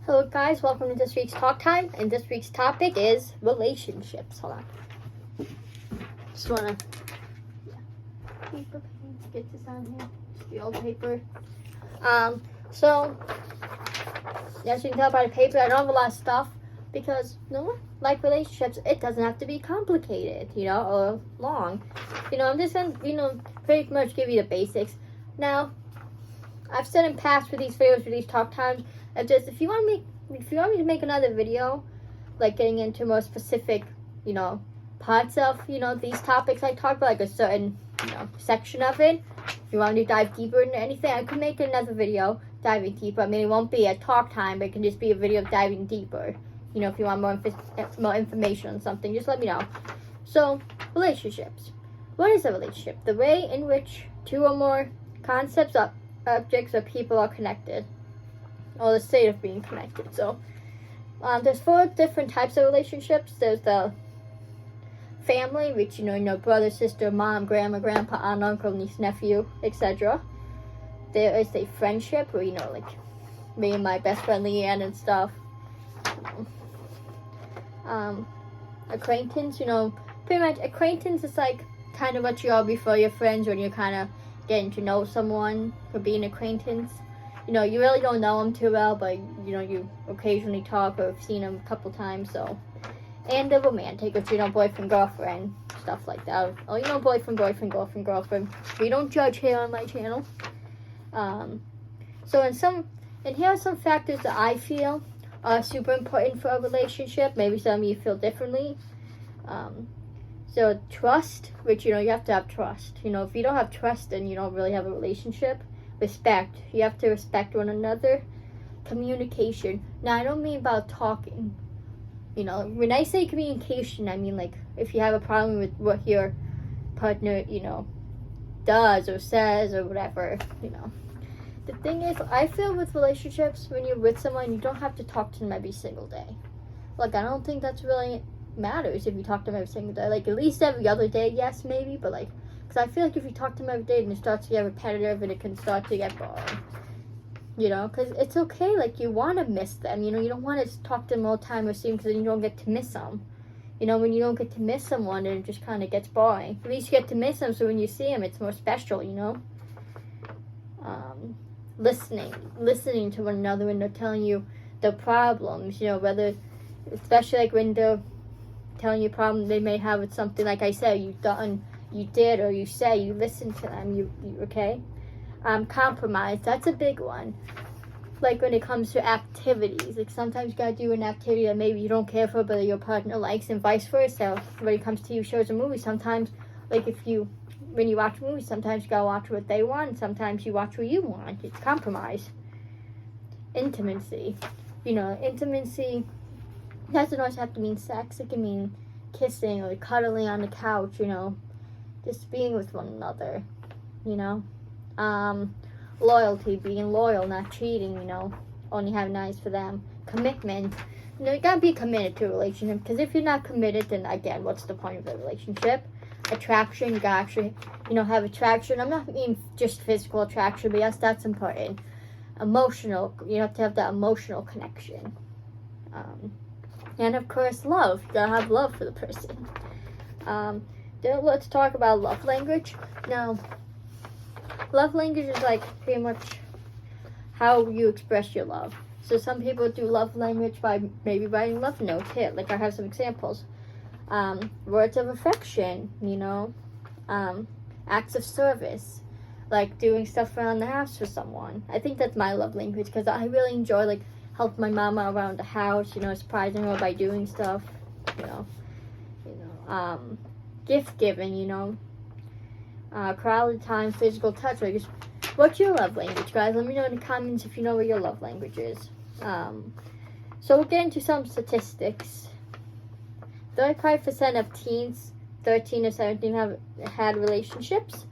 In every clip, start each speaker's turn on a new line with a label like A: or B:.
A: Hello guys, welcome to this week's talk time, and this week's topic is relationships. Hold on. Just wanna paper, get this on here. Just the old paper. So as you can tell by the paper, I don't have a lot of stuff because like relationships, it doesn't have to be complicated, or long. I'm just gonna, pretty much give you the basics. Now, I've said in past for these videos, for these talk times, if you want me to make another video, like getting into more specific, parts of, these topics I talked about, like a certain, section of it. If you want me to dive deeper into anything, I could make another video diving deeper. I mean, it won't be a talk time, but it can just be a video of diving deeper. If you want more information on something, just let me know. So, relationships. What is a relationship? The way in which two or more concepts, objects, or people are connected, or the state of being connected. So, there's 4 different types of relationships. There's the family, which brother, sister, mom, grandma, grandpa, aunt, uncle, niece, nephew, etc. There is a friendship, where like me and my best friend Leanne and stuff. Acquaintance, pretty much acquaintance is like kind of what you are before you're friends, when you're kind of getting to know someone. Could be an acquaintance. You really don't know them too well, but you occasionally talk or have seen them a couple times. So, and the romantic, which boyfriend, girlfriend, stuff like that. Oh, boyfriend, girlfriend. We don't judge here on my channel. So and here are some factors that I feel are super important for a relationship. Maybe some of you feel differently. So trust, which you have to have trust. If you don't have trust, then you don't really have a relationship. Respect, you have to respect one another. Communication. Now, I don't mean about talking. When I say communication, I mean like if you have a problem with what your partner, does or says or whatever, The thing is, I feel with relationships, when you're with someone, you don't have to talk to them every single day. Like, I don't think that's really matters if you talk to them every single day. Like, at least every other day, yes, maybe, but like, because I feel like if you talk to them every day, then it starts to get repetitive and it can start to get boring. Because it's okay, like, you want to miss them, you don't want to talk to them all the time or see them, because then you don't get to miss them. When you don't get to miss someone, then it just kind of gets boring. At least you get to miss them, so when you see them, it's more special, Listening to one another when they're telling you their problems, whether, especially like when they're telling you a problem they may have with something, like I said, you did, or you say, you listen to them, you okay? Compromise, that's a big one. Like when it comes to activities, like sometimes you gotta do an activity that maybe you don't care for, but your partner likes, and vice versa. When it comes to TV shows and movies, sometimes, like when you watch movies, sometimes you gotta watch what they want, and sometimes you watch what you want. It's compromise. Intimacy. Intimacy doesn't always have to mean sex. It can mean kissing or cuddling on the couch, just being with one another, Loyalty, being loyal, not cheating, only having eyes for them. Commitment. You gotta be committed to a relationship, because if you're not committed, then again, what's the point of the relationship? Attraction, you gotta actually, have attraction. I'm not meaning just physical attraction, but yes, that's important. Emotional, you have to have that emotional connection. And of course, love. You gotta have love for the person. Then let's talk about love language. Now, love language is like pretty much how you express your love. So some people do love language by maybe writing love notes. Here, like I have some examples. Words of affection, acts of service, like doing stuff around the house for someone. I think that's my love language, because I really enjoy like help my mama around the house, surprising her by doing stuff, gift giving, quality time, physical touch. Like, what's your love language, guys? Let me know in the comments if you know what your love language is. So we'll get into some statistics. 35% of teens 13 to 17 have had relationships.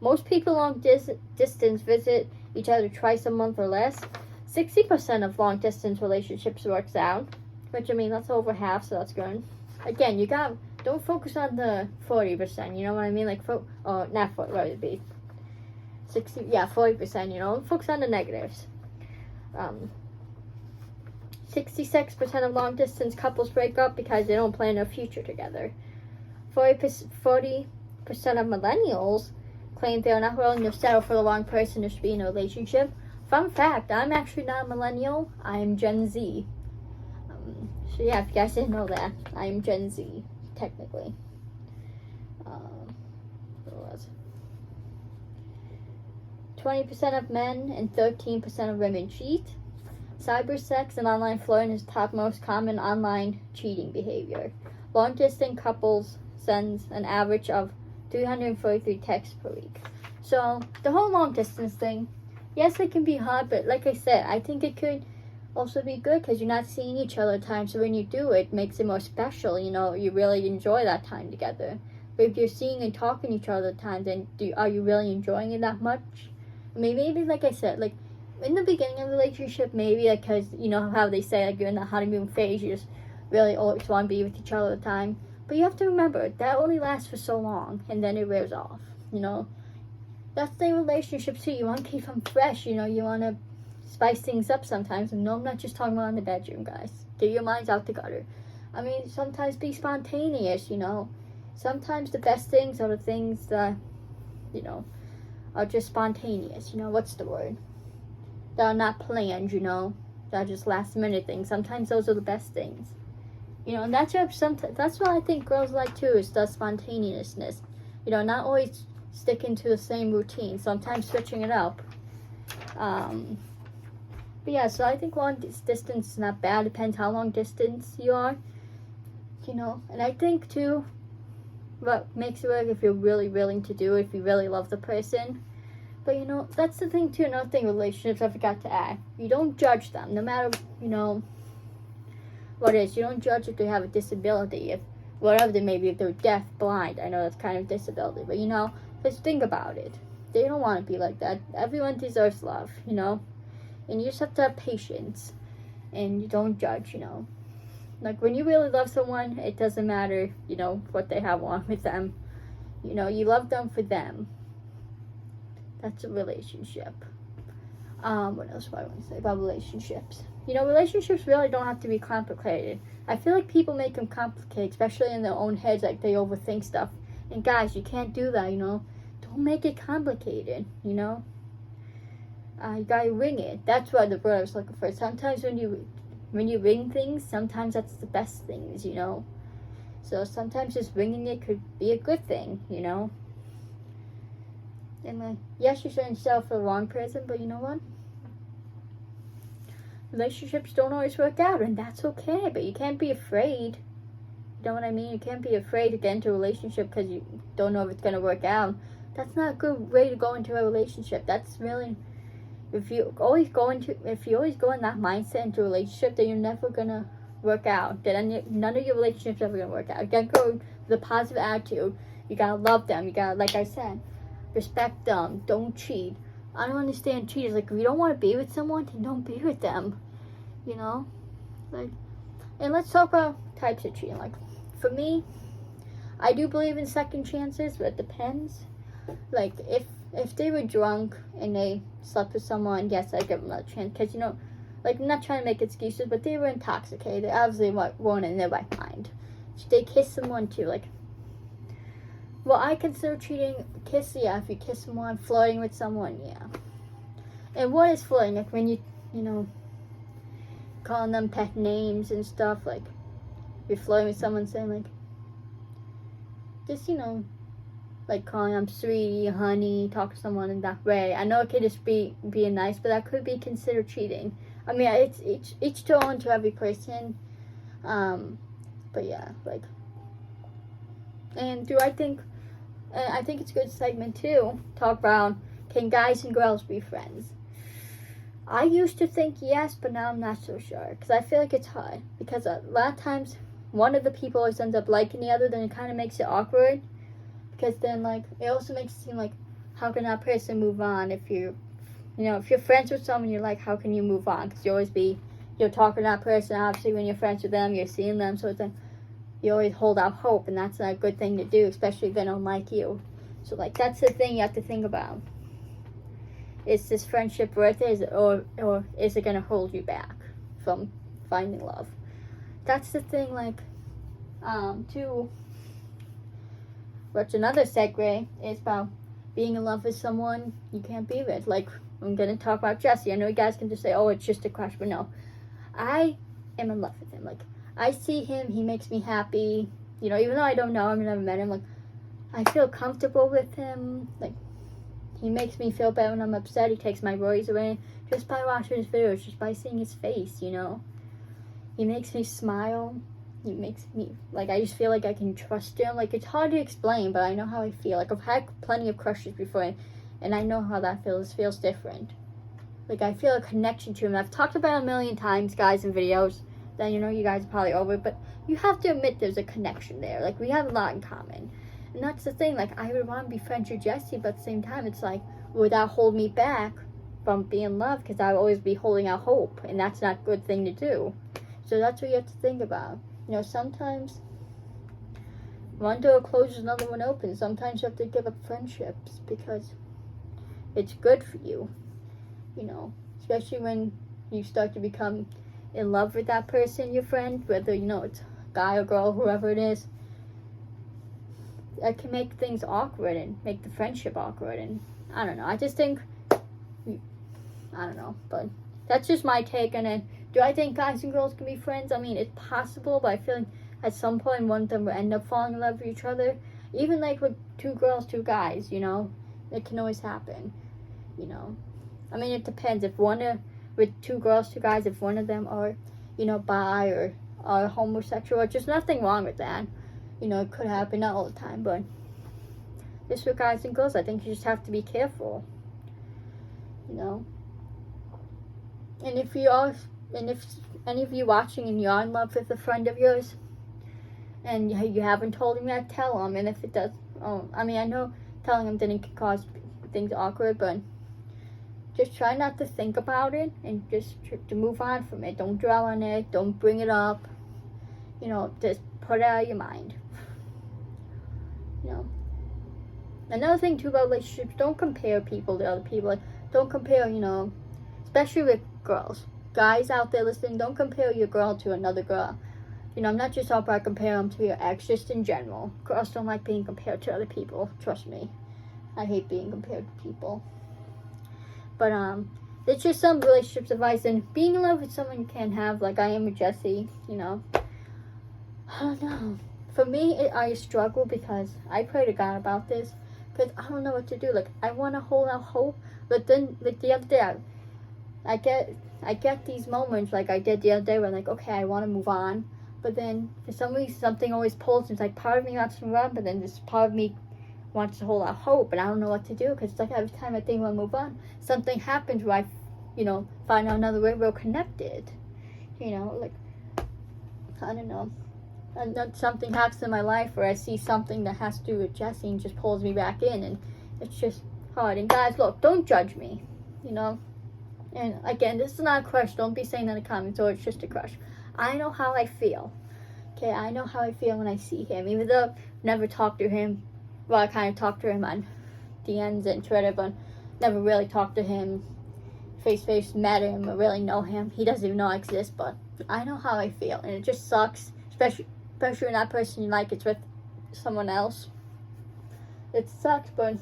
A: Most people long distance visit each other twice a month or less. 60% of long distance relationships works out, which that's over half, so that's good. Again, don't focus on the 40%, you know what I mean? Like, not 40, what would it be? 40%, focus on the negatives. 66% of long-distance couples break up because they don't plan a future together. 40% of millennials claim they are not willing to settle for the wrong person to be in a relationship. Fun fact, I'm actually not a millennial. I am Gen Z. So yeah, if you guys didn't know that, I am Gen Z, technically. What was it? 20% of men and 13% of women cheat. Cybersex and online flirting is top most common online cheating behavior. Long-distance couples sends an average of 343 texts per week. So the whole long-distance thing, yes, it can be hard, but like I said, I think it could also be good because you're not seeing each other all the time. So when you do, it makes it more special. You know, you really enjoy that time together. But if you're seeing and talking to each other all the time, then are you really enjoying it that much? I mean, maybe like I said, like in the beginning of the relationship, maybe because you know how they say like you're in the honeymoon phase, you just really always want to be with each other all the time. But you have to remember that only lasts for so long, and then it wears off. You know, that's the relationship too. You want to keep them fresh. You know, you want to spice things up sometimes. And no, I'm not just talking about in the bedroom, guys. Get your minds out the gutter. I mean, sometimes be spontaneous. You know, sometimes the best things are the things that, you know, are just spontaneous. You know, what's the word? That are not planned, you know, that are just last minute things. Sometimes those are the best things, you know, and that's what I think girls like too, is the spontaneousness, you know, not always sticking to the same routine, sometimes switching it up. But yeah, so I think long distance is not bad. Depends how long distance you are, you know, and I think too, what makes it work if you're really willing to do it, if you really love the person. But, you know, that's the thing, too. Another thing, relationships, I forgot to add. You don't judge them, no matter, you know, what it is. You don't judge if they have a disability, if whatever they may be, if they're deaf, blind. I know that's kind of disability. But, you know, just think about it. They don't want to be like that. Everyone deserves love, you know. And you just have to have patience. And you don't judge, you know. Like, when you really love someone, it doesn't matter, you know, what they have on with them. You know, you love them for them. That's a relationship. What else do I want to say about relationships? You know, relationships really don't have to be complicated. I feel like people make them complicated, especially in their own heads, like they overthink stuff. And guys, you can't do that, you know. Don't make it complicated, you know. You gotta wing it. That's what the word I was looking for. Sometimes when you wing things, sometimes that's the best things, you know. So sometimes just winging it could be a good thing, you know. And like, yes, you shouldn't settle for the wrong person, but you know what? Relationships don't always work out, and that's okay. But you can't be afraid. You know what I mean? You can't be afraid to get into a relationship because you don't know if it's gonna work out. That's not a good way to go into a relationship. That's really, if you always go in that mindset into a relationship, then you're never gonna work out. Then none of your relationships are ever gonna work out. You gotta go with a positive attitude. You gotta love them. You gotta, like I said, respect them. Don't cheat. I don't understand cheaters. Like, if you don't want to be with someone, then don't be with them. You know? Like, and let's talk about types of cheating. Like, for me, I do believe in second chances, but it depends. Like, if they were drunk and they slept with someone, yes, I give them another chance. Because, you know, like, I'm not trying to make excuses, but they were intoxicated. They obviously weren't in their right mind. They kissed someone, too. Like, well, I consider cheating kiss, yeah, if you kiss someone, flirting with someone, yeah. And what is flirting? Like, when you know, calling them pet names and stuff, like, you're flirting with someone, saying, like, just, you know, like, calling them sweetie, honey, talk to someone in that way. I know it could just be being nice, but that could be considered cheating. I mean, it's each to own to every person, but yeah, like, and I think it's a good segment too. Talk about, can guys and girls be friends? I used to think yes, but now I'm not so sure. Because I feel like it's hard. Because a lot of times, one of the people always ends up liking the other, then it kind of makes it awkward. Because then, like, it also makes it seem like, how can that person move on if you're friends with someone, you're like, how can you move on? Because you're talking to that person, obviously when you're friends with them, you're seeing them, so it's like, you always hold out hope, and that's not a good thing to do, especially if they don't like you. So, like, that's the thing you have to think about. Is this friendship worth it, or is it going to hold you back from finding love. That's the thing, like, too. What's another segue is about being in love with someone you can't be with. Like, I'm gonna talk about Jesse. I know you guys can just say, oh, it's just a crush, but no. I am in love with him. Like, I see him, he makes me happy. You know, even though I don't know him, I've never met him, like, I feel comfortable with him. Like, he makes me feel better when I'm upset. He takes my worries away just by watching his videos, just by seeing his face, you know. He makes me smile. He makes me, like, I just feel like I can trust him. Like, it's hard to explain, but I know how I feel. Like, I've had plenty of crushes before, and I know how that feels. It feels different. Like, I feel a connection to him. I've talked about it a million times, guys, in videos that, you know, you guys are probably over, but you have to admit there's a connection there. Like, we have a lot in common. And that's the thing. Like, I would want to be friends with Jesse, but at the same time, it's like, would that hold me back from being in love? Because I would always be holding out hope, and that's not a good thing to do. So that's what you have to think about. You know, sometimes one door closes, another one opens. Sometimes you have to give up friendships because it's good for you. You know, especially when you start to become in love with that person, your friend, whether, you know, it's a guy or girl, whoever it is. That can make things awkward and make the friendship awkward. And I don't know. I just think, I don't know, but that's just my take on it. Do I think guys and girls can be friends? I mean, it's possible, but I feel like at some point one of them will end up falling in love with each other. Even like with two girls, two guys, you know, it can always happen, you know. I mean, it depends. If with two girls, two guys, if one of them are, you know, bi or are homosexual, or just nothing wrong with that. You know, it could happen, not all the time, but just with guys and girls, I think you just have to be careful, you know. And if any of you watching and you're in love with a friend of yours, and you haven't told him that, tell him. And if it does, I mean, I know telling him didn't cause things awkward, but just try not to think about it and just to move on from it. Don't dwell on it. Don't bring it up. You know, just put it out of your mind. You know. Another thing too about relationships, don't compare people to other people. Like, don't compare, you know, especially with girls. Guys out there listening, don't compare your girl to another girl. You know, I'm not just talking about compare them to your ex, just in general. Girls don't like being compared to other people. Trust me. I hate being compared to people. But, it's just some relationships advice, and being in love with someone you can't have, like I am with Jesse, you know. I don't know. For me, I struggle because I pray to God about this, because I don't know what to do. Like, I want to hold out hope, but then, like, the other day, I get these moments, like I did the other day, where I'm like, okay, I want to move on, but then for some reason, something always pulls. It's like part of me wants to move on, but then this part of me wants to hold out hope, and I don't know what to do, because it's like every time I think I want to move on, something happens where I, you know, find out another way we're connected. You know, like, I don't know. And then something happens in my life where I see something that has to do with Jesse and just pulls me back in, and it's just hard. And guys, look, don't judge me, you know. And again, this is not a crush. Don't be saying that in the comments, oh, it's just a crush. I know how I feel. Okay, I know how I feel when I see him. Even though I've never talked to him. Well, I kind of talked to him on DMs and Twitter, but never really talked to him face-to-face, met him, or really know him. He doesn't even know I exist, but I know how I feel. And it just sucks, especially when that person you like is with someone else. It sucks, but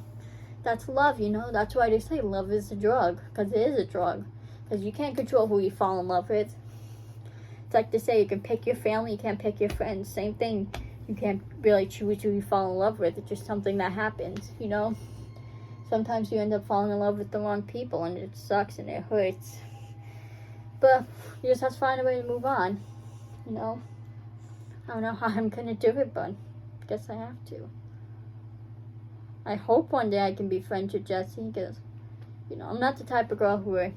A: that's love, you know. That's why they say love is a drug, because it is a drug. Because you can't control who you fall in love with. It's like they say, you can pick your family, you can't pick your friends. Same thing. You can't really choose who you fall in love with. It's just something that happens, you know. Sometimes you end up falling in love with the wrong people, and it sucks and it hurts. But you just have to find a way to move on, you know. I don't know how I'm going to do it, but I guess I have to. I hope one day I can be friends with Jesse, because, you know, I'm not the type of girl who would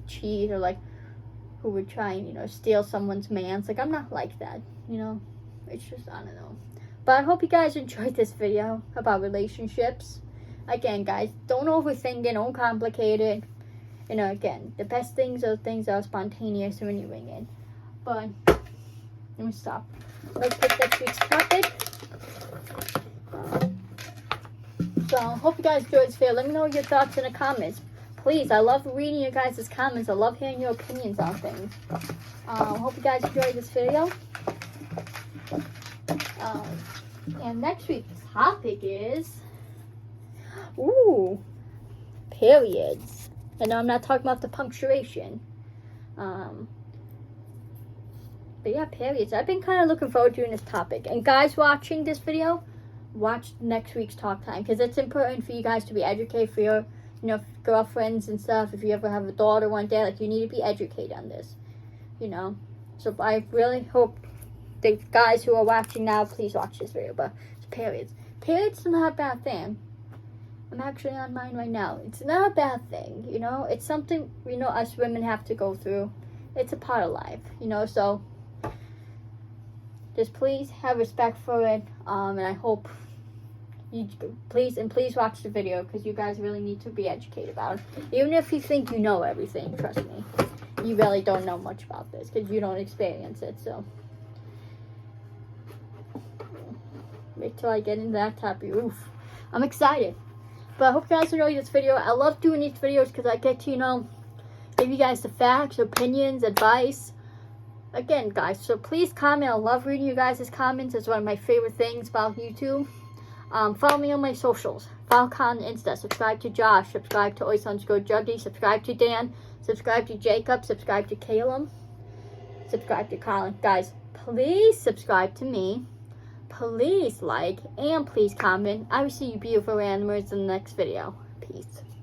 A: cheat or, like, who would try and, you know, steal someone's man's. Like, I'm not like that, you know. It's just, I don't know. But I hope you guys enjoyed this video about relationships. Again, guys, don't overthink it, don't complicate it. You know, again, the best things are things that are spontaneous when you ring in. But, let me stop. Let's pick next week's topic. So, hope you guys enjoyed this video. Let me know your thoughts in the comments. please, I love reading your guys' comments. I love hearing your opinions on things. Hope you guys enjoyed this video. And next week's topic is, periods. I know I'm not talking about the punctuation. But yeah, periods. I've been kind of looking forward to doing this topic. And guys watching this video, watch next week's talk time, because it's important for you guys to be educated for your, girlfriends and stuff. If you ever have a daughter one day, like, you need to be educated on this, So I really hope the guys who are watching now, please watch this video. But it's periods. Periods are not a bad thing. I'm actually on mine right now. It's not a bad thing, It's something, us women have to go through. It's a part of life, so just please have respect for it. And I hope you please watch the video, because you guys really need to be educated about it. Even if you think you know everything, trust me, you really don't know much about this because you don't experience it. So wait till I get into that topic. I'm excited. But I hope you guys enjoyed this video. I love doing these videos because I get to, give you guys the facts, opinions, advice. Again, guys, so please comment. I love reading you guys' comments. It's one of my favorite things about YouTube. Follow me on my socials. Follow Colin on Insta. Subscribe to Josh. Subscribe to Ois_Juggy. Subscribe to Dan. Subscribe to Jacob. Subscribe to Caleb. Subscribe to Colin. Guys, please subscribe to me. Please like and please comment. I will see you beautiful animals in the next video. Peace.